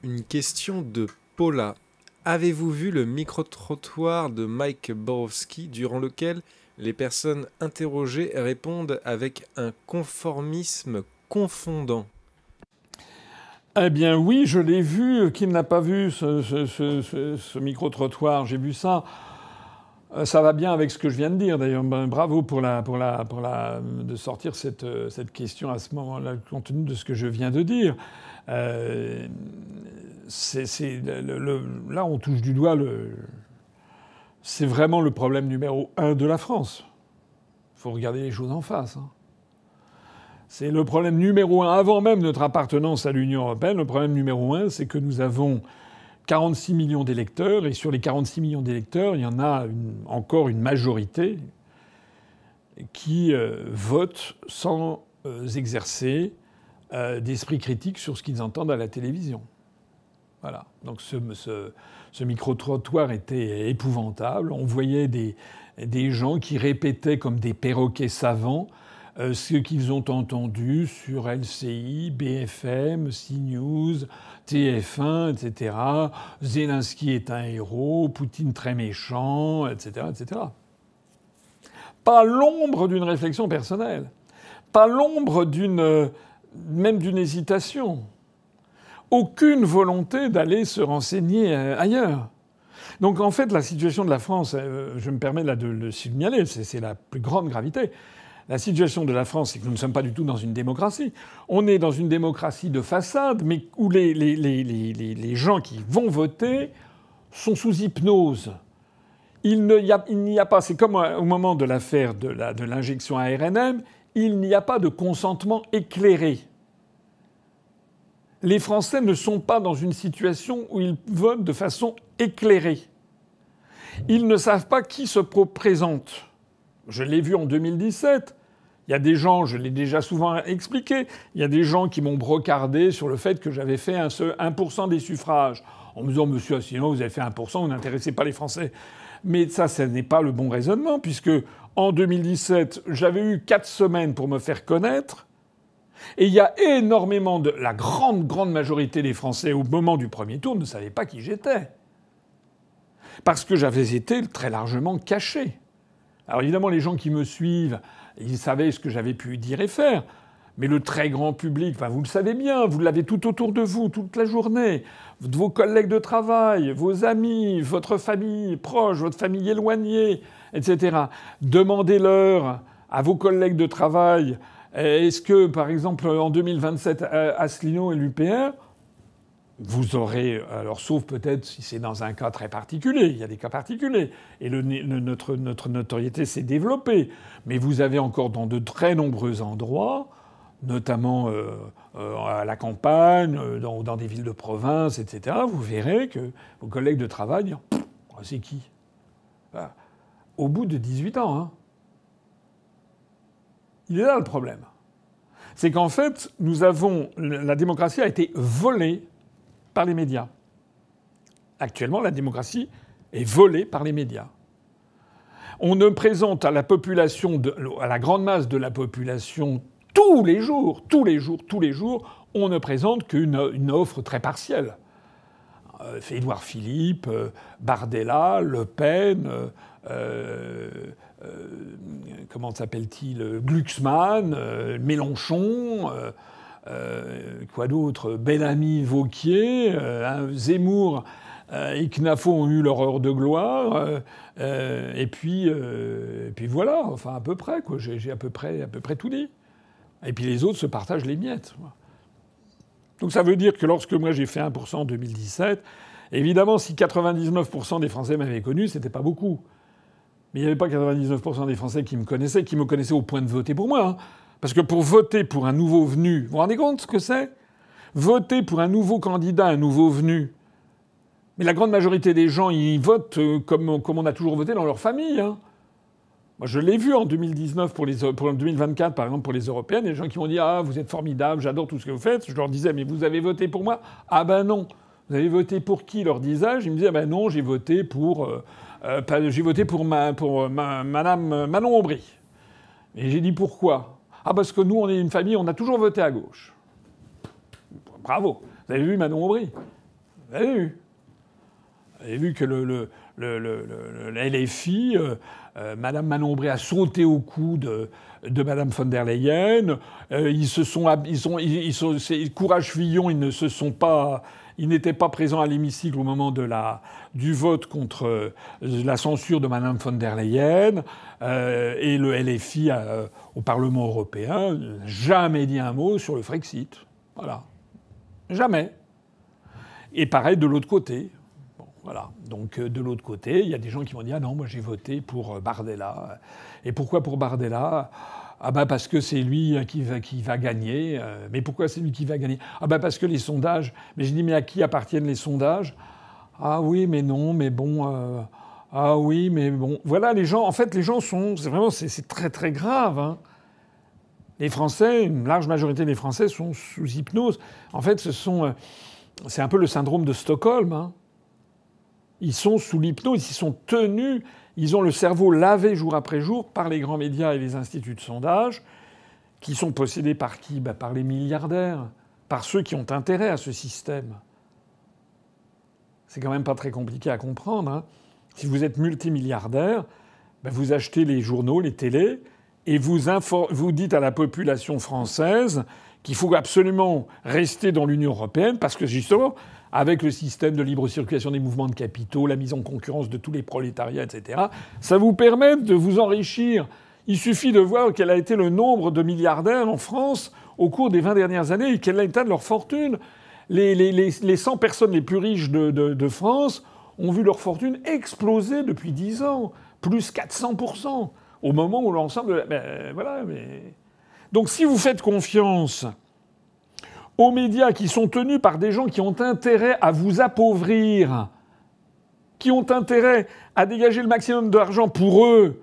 Une question de Paula. Avez-vous vu le micro-trottoir de Mike Borowski durant lequel les personnes interrogées répondent avec un conformisme confondant? Eh bien oui, je l'ai vu. Qui n'a pas vu ce micro-trottoir? J'ai vu ça. Ça va bien avec ce que je viens de dire. D'ailleurs, ben, bravo de sortir cette question à ce moment-là, compte tenu de ce que je viens de dire. Euh, là, on touche du doigt c'est vraiment le problème numéro un de la France. Il faut regarder les choses en face. Hein. C'est le problème numéro un, avant même notre appartenance à l'Union européenne. Le problème numéro un, c'est que nous avons 46 millions d'électeurs, et sur les 46 millions d'électeurs, il y en a encore une majorité qui votent sans exercer d'esprit critique sur ce qu'ils entendent à la télévision. Voilà. Donc ce micro-trottoir était épouvantable. On voyait des gens qui répétaient comme des perroquets savants ce qu'ils ont entendu sur LCI, BFM, CNews, TF1, etc. Zelensky est un héros, Poutine très méchant, etc., etc. Pas l'ombre d'une réflexion personnelle. Pas l'ombre même d'une hésitation. Aucune volonté d'aller se renseigner ailleurs. Donc en fait, la situation de la France, je me permets là de le signaler, c'est la plus grande gravité. La situation de la France, c'est que nous ne sommes pas du tout dans une démocratie. On est dans une démocratie de façade, mais où les gens qui vont voter sont sous hypnose. Il n'y a pas, c'est comme au moment de l'affaire de l'injection ARNM, il n'y a pas de consentement éclairé. Les Français ne sont pas dans une situation où ils votent de façon éclairée. Ils ne savent pas qui se présente. Je l'ai vu en 2017. Il y a des gens, je l'ai déjà souvent expliqué, il y a des gens qui m'ont brocardé sur le fait que j'avais fait 1% des suffrages. En me disant, monsieur Asselineau, vous avez fait 1%, vous n'intéressez pas les Français. Mais ça n'est pas le bon raisonnement, puisque en 2017, j'avais eu 4 semaines pour me faire connaître. Et il y a énormément la grande majorité des Français, au moment du premier tour, ne savaient pas qui j'étais. Parce que j'avais été très largement caché. Alors évidemment, les gens qui me suivent, ils savaient ce que j'avais pu dire et faire. Mais le très grand public, enfin, vous le savez bien, vous l'avez tout autour de vous, toute la journée. Vos collègues de travail, vos amis, votre famille proche, votre famille éloignée, etc. Demandez-leur à vos collègues de travail, est-ce que, par exemple, en 2027, Asselineau et l'UPR, vous aurez, alors sauf peut-être si c'est dans un cas très particulier, il y a des cas particuliers, et notre notoriété s'est développée, mais vous avez encore dans de très nombreux endroits, notamment à la campagne, dans des villes de province, etc., vous verrez que vos collègues de travail disent « c'est qui ?» Au bout de 18 ans, hein. Il est là le problème. C'est qu'en fait, la démocratie a été volée par les médias. Actuellement, la démocratie est volée par les médias. On ne présente à la population, à la grande masse de la population, tous les jours, on ne présente qu'une offre très partielle. Édouard Philippe, Bardella, Le Pen, comment s'appelle-t-il, Glucksmann, Mélenchon, quoi d'autre, Bellamy, Vauquier, Zemmour et Knafo ont eu leur heure de gloire, et puis voilà, enfin à peu près, quoi. J'ai à peu près tout dit. Et puis les autres se partagent les miettes. Donc ça veut dire que lorsque moi j'ai fait 1% en 2017, évidemment si 99% des Français m'avaient connu, c'était pas beaucoup. Mais il n'y avait pas 99% des Français qui me connaissaient au point de voter pour moi. Hein. Parce que pour voter pour un nouveau venu, vous vous rendez compte ce que c'est ? Voter pour un nouveau candidat, un nouveau venu. Mais la grande majorité des gens, ils votent comme on a toujours voté dans leur famille. Hein. Moi, je l'ai vu en 2019 pour 2024, par exemple, pour les européennes. Il y a des gens qui m'ont dit « Ah, vous êtes formidables, j'adore tout ce que vous faites. » Je leur disais « Mais vous avez voté pour moi ?»« Ah ben non. »« Vous avez voté pour qui ?» leur disais-je. Ils me disaient « Ben non, j'ai voté pour Madame Manon Aubry. » Et j'ai dit « Pourquoi ?»« Ah, parce que nous, on est une famille, on a toujours voté à gauche. » Bravo. Vous avez vu Manon Aubry ? Vous avez vu. Vous avez vu que le LFI, Madame Manon-Bré a sauté au cou de Madame von der Leyen. Courage Fillon, ils n'étaient pas présents à l'hémicycle au moment du vote contre la censure de Madame von der Leyen. Et le LFI au Parlement européen n'a jamais dit un mot sur le Frexit. Voilà. Jamais. Et pareil de l'autre côté. Bon, voilà. Donc de l'autre côté, il y a des gens qui vont dire « Ah non, moi j'ai voté pour Bardella. » Et pourquoi pour Bardella ? Ah ben parce que c'est lui qui va gagner. Mais pourquoi c'est lui qui va gagner ? Ah ben parce que les sondages... Mais je dis « Mais à qui appartiennent les sondages ?» Ah oui, mais non, mais bon... Ah oui, mais bon... Voilà, les gens... En fait, les gens sont... C'est très très grave, hein. Les Français, une large majorité des Français sont sous hypnose. En fait, c'est un peu le syndrome de Stockholm, hein. Ils sont sous l'hypnose, ils sont tenus, ils ont le cerveau lavé jour après jour par les grands médias et les instituts de sondage, qui sont possédés par qui ? Par les milliardaires, par ceux qui ont intérêt à ce système. C'est quand même pas très compliqué à comprendre, hein. Si vous êtes multimilliardaire, vous achetez les journaux, les télés, et vous dites à la population française qu'il faut absolument rester dans l'Union européenne parce que, justement, avec le système de libre circulation des mouvements de capitaux, la mise en concurrence de tous les prolétariats, etc., ça vous permet de vous enrichir. Il suffit de voir quel a été le nombre de milliardaires en France au cours des 20 dernières années et quel est l'état de leur fortune. Les 100 personnes les plus riches de France ont vu leur fortune exploser depuis 10 ans, plus 400%. Au moment où l'ensemble... voilà, mais... Donc si vous faites confiance aux médias qui sont tenus par des gens qui ont intérêt à vous appauvrir, qui ont intérêt à dégager le maximum d'argent pour eux,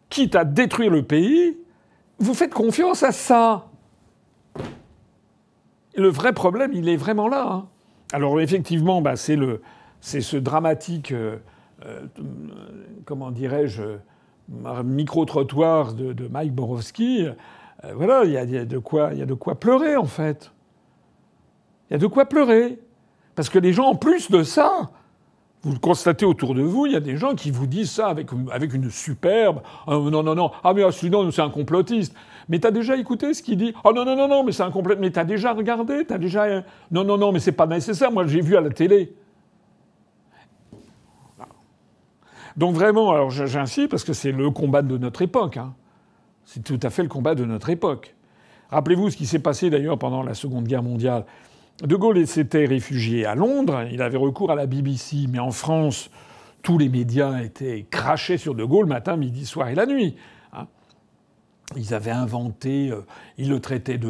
quitte à détruire le pays, vous faites confiance à ça. Et le vrai problème, il est vraiment là, hein. Alors effectivement, c'est ce dramatique... comment dirais-je... micro-trottoir de Mike Borowski, voilà, il y a de quoi pleurer, en fait. Il y a de quoi pleurer. Parce que les gens, en plus de ça, vous le constatez autour de vous, il y a des gens qui vous disent ça avec une superbe... non. Ah mais sinon, c'est un complotiste. Mais t'as déjà écouté ce qu'il dit ? Oh non, mais c'est un complotiste. Mais t'as déjà regardé ? Non, mais c'est pas nécessaire. Moi, j'ai vu à la télé. Donc vraiment, alors j'insiste parce que c'est le combat de notre époque, hein. C'est tout à fait le combat de notre époque. Rappelez-vous ce qui s'est passé d'ailleurs pendant la Seconde Guerre mondiale. De Gaulle s'était réfugié à Londres, il avait recours à la BBC, mais en France, tous les médias étaient crachés sur De Gaulle matin, midi, soir et la nuit, hein. Ils avaient inventé, ils le traitaient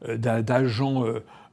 d'agent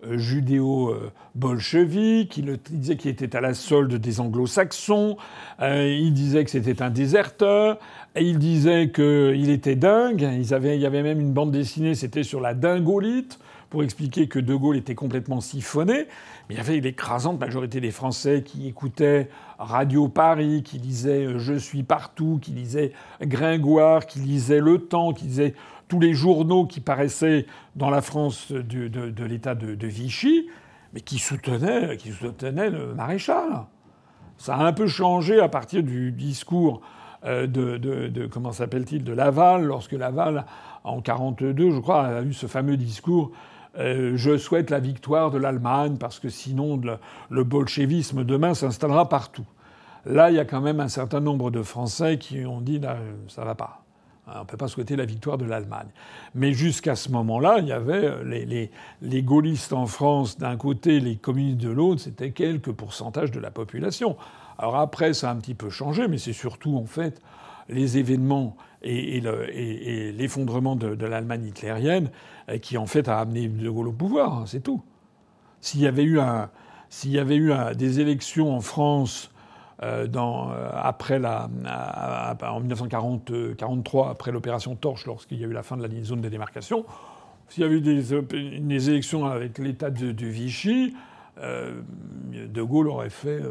judéo-bolchevique, il disait qu'il était à la solde des anglo-saxons, il disait que c'était un déserteur, et il disait qu'il était dingue. Il y avait même une bande dessinée, c'était sur la dingolite, pour expliquer que De Gaulle était complètement siphonné. Mais il y avait l'écrasante majorité des Français qui écoutaient Radio Paris, qui lisaient Je suis partout, qui lisaient Gringoire, qui lisaient Le Temps, qui lisaient tous les journaux qui paraissaient dans la France de l'état de Vichy, mais qui soutenaient le maréchal. Ça a un peu changé à partir du discours comment s'appelle-t-il, de Laval, lorsque Laval, en 1942, je crois, a eu ce fameux discours je souhaite la victoire de l'Allemagne parce que sinon le bolchevisme demain s'installera partout. Là, il y a quand même un certain nombre de Français qui ont dit là, ça va pas. On ne peut pas souhaiter la victoire de l'Allemagne. Mais jusqu'à ce moment-là, il y avait les gaullistes en France d'un côté, les communistes de l'autre, c'était quelques pourcentages de la population. Alors après, ça a un petit peu changé, mais c'est surtout, en fait, les événements et l'effondrement de l'Allemagne hitlérienne qui, en fait, a amené De Gaulle au pouvoir. C'est tout. S'il y avait eu des élections en France après en 1943, après l'opération Torche, lorsqu'il y a eu la fin de la zone de démarcation, s'il y avait eu des élections avec l'État de Vichy, De Gaulle aurait fait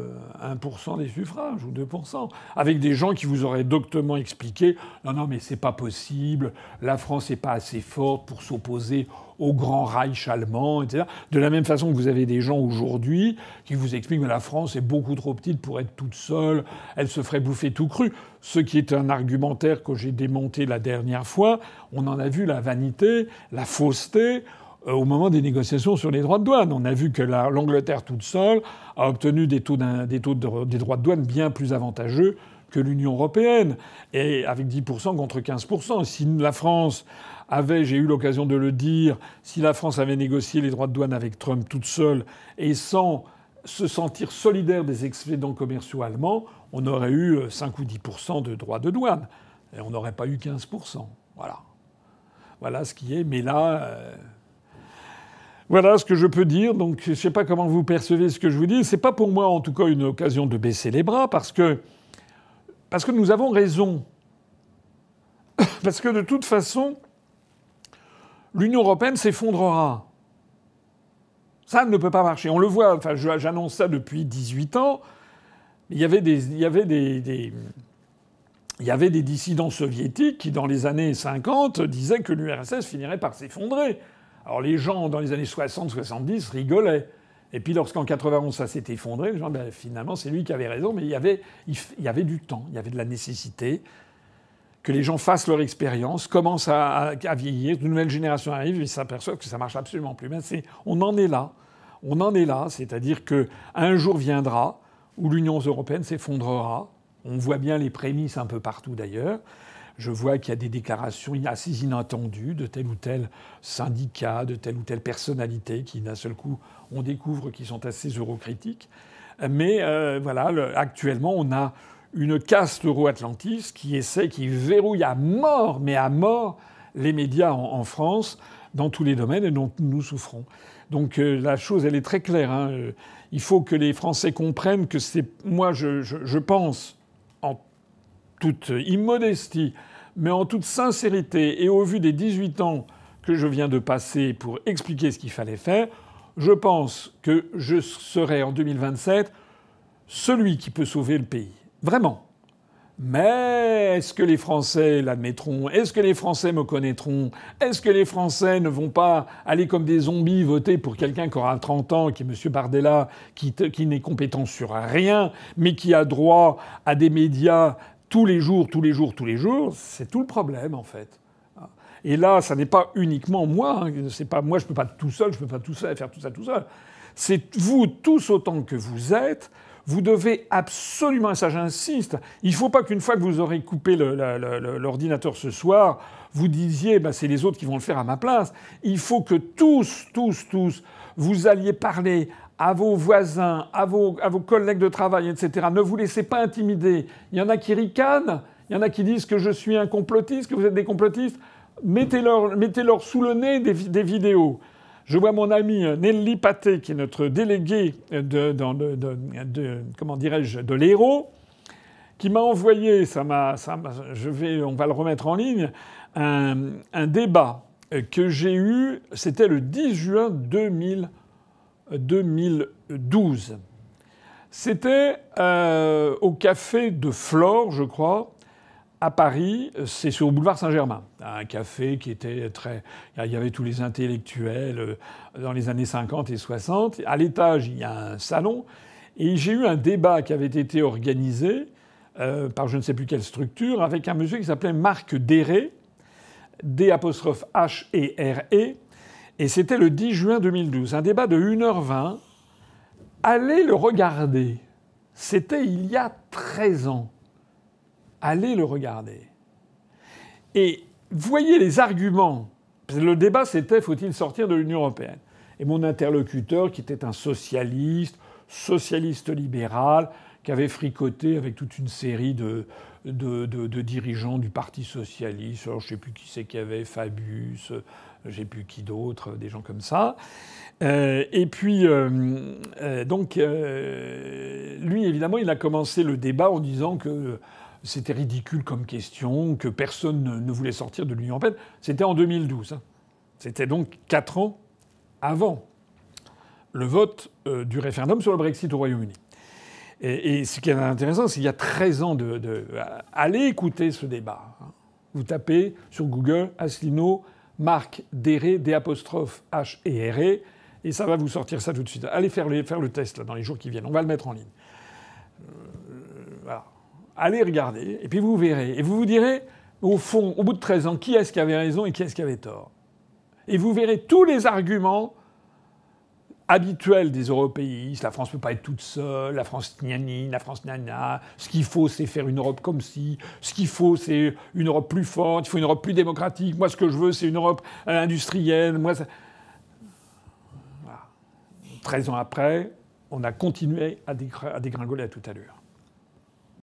1% des suffrages ou 2%, avec des gens qui vous auraient doctement expliqué non, mais c'est pas possible, la France n'est pas assez forte pour s'opposer au grand Reich allemand, etc. De la même façon que vous avez des gens aujourd'hui qui vous expliquent que la France est beaucoup trop petite pour être toute seule, elle se ferait bouffer tout cru. Ce qui est un argumentaire que j'ai démonté la dernière fois, on en a vu la vanité, la fausseté, au moment des négociations sur les droits de douane. On a vu que l'Angleterre toute seule a obtenu des droits de douane bien plus avantageux que l'Union européenne, et avec 10% contre 15%. Si la France avait, j'ai eu l'occasion de le dire, si la France avait négocié les droits de douane avec Trump toute seule et sans se sentir solidaire des excédents commerciaux allemands, on aurait eu 5 ou 10% de droits de douane. Et on n'aurait pas eu 15%. Voilà. Voilà ce qui est. Mais là... Voilà ce que je peux dire. Donc, je ne sais pas comment vous percevez ce que je vous dis. C'est pas pour moi, en tout cas, une occasion de baisser les bras, parce que nous avons raison. Parce que de toute façon, l'Union européenne s'effondrera. Ça ne peut pas marcher. On le voit. Enfin, j'annonce ça depuis 18 ans. Il y avait des dissidents soviétiques qui, dans les années 50, disaient que l'URSS finirait par s'effondrer. Alors les gens, dans les années 60-70, rigolaient. Et puis lorsqu'en 91 ça s'est effondré, les gens, finalement c'est lui qui avait raison, mais il y avait du temps, il y avait de la nécessité que les gens fassent leur expérience, commencent à vieillir, de nouvelles générations arrivent et s'aperçoivent que ça marche absolument plus. Mais on en est là. On en est là, c'est-à-dire qu'un jour viendra où l'Union européenne s'effondrera. On voit bien les prémices un peu partout d'ailleurs. Je vois qu'il y a des déclarations assez inattendues de tel ou tel syndicat, de telle ou telle personnalité qui, d'un seul coup, on découvre qu'ils sont assez eurocritiques. Mais voilà, actuellement, on a une caste euro-atlantiste qui verrouille à mort, mais à mort, les médias en France, dans tous les domaines, et dont nous souffrons. Donc la chose, elle est très claire. Hein. Il faut que les Français comprennent que c'est... Moi, je pense, en toute immodestie, mais en toute sincérité, et au vu des 18 ans que je viens de passer pour expliquer ce qu'il fallait faire, je pense que je serai en 2027 celui qui peut sauver le pays. Vraiment. Mais est-ce que les Français l'admettront? Est-ce que les Français me connaîtront? Est-ce que les Français ne vont pas aller comme des zombies voter pour quelqu'un qui aura 30 ans, qui est M. Bardella, qui n'est compétent sur rien, mais qui a droit à des médias tous les jours? C'est tout le problème, en fait. Et là, ça n'est pas uniquement moi. Hein. C'est pas moi, je peux pas tout seul, je peux pas faire tout ça tout seul. C'est vous tous autant que vous êtes. Vous devez absolument, et ça j'insiste, il ne faut pas qu'une fois que vous aurez coupé l'ordinateur ce soir, vous disiez c'est les autres qui vont le faire à ma place. Il faut que tous, vous alliez parler à vos voisins, à vos collègues de travail, etc. Ne vous laissez pas intimider. Il y en a qui ricanent, il y en a qui disent que je suis un complotiste, que vous êtes des complotistes. Mettez-leur sous le nez des vidéos. Je vois mon ami Nelly Paté, qui est notre délégué de l'Hérault, qui m'a envoyé, on va le remettre en ligne, un débat que j'ai eu, c'était le 10 juin 2012. C'était au café de Flore, je crois, à Paris, c'est sur le boulevard Saint-Germain. Un café qui était très... Il y avait tous les intellectuels dans les années 50 et 60. À l'étage, il y a un salon. Et j'ai eu un débat qui avait été organisé par je ne sais plus quelle structure, avec un monsieur qui s'appelait Marc Déré, D''H-E-R-E. Et c'était le 10 juin 2012. Un débat de 1h20. Allez le regarder. C'était il y a 13 ans. Allez le regarder. Et voyez les arguments. Le débat, c'était « Faut-il sortir de l'Union européenne ?» Et mon interlocuteur, qui était un socialiste libéral, qui avait fricoté avec toute une série de dirigeants du Parti socialiste. Alors, je ne sais plus qui c'est qu'il y avait, Fabius, je ne sais plus qui d'autre, des gens comme ça. Et puis, lui, évidemment, il a commencé le débat en disant que c'était ridicule comme question, que personne ne voulait sortir de l'Union européenne. C'était en 2012. Hein. C'était donc 4 ans avant le vote du référendum sur le Brexit au Royaume-Uni. Et ce qui est intéressant, c'est qu'il y a 13 ans allez écouter ce débat. Vous tapez sur Google Asselineau, Marc Déré, D''H et ça va vous sortir ça tout de suite. Allez faire le test là, dans les jours qui viennent. On va le mettre en ligne. Voilà. Allez regarder, et puis vous verrez. Et vous vous direz, au fond, au bout de 13 ans, qui est-ce qui avait raison et qui est-ce qui avait tort. Et vous verrez tous les arguments habituel des européistes. La France ne peut pas être toute seule, la France gnani, la France nana. Ce qu'il faut, c'est faire une Europe comme ci. Ce qu'il faut, c'est une Europe plus forte. Il faut une Europe plus démocratique. Moi, ce que je veux, c'est une Europe industrielle. Moi, voilà. 13 ans après, on a continué à dégringoler à toute allure.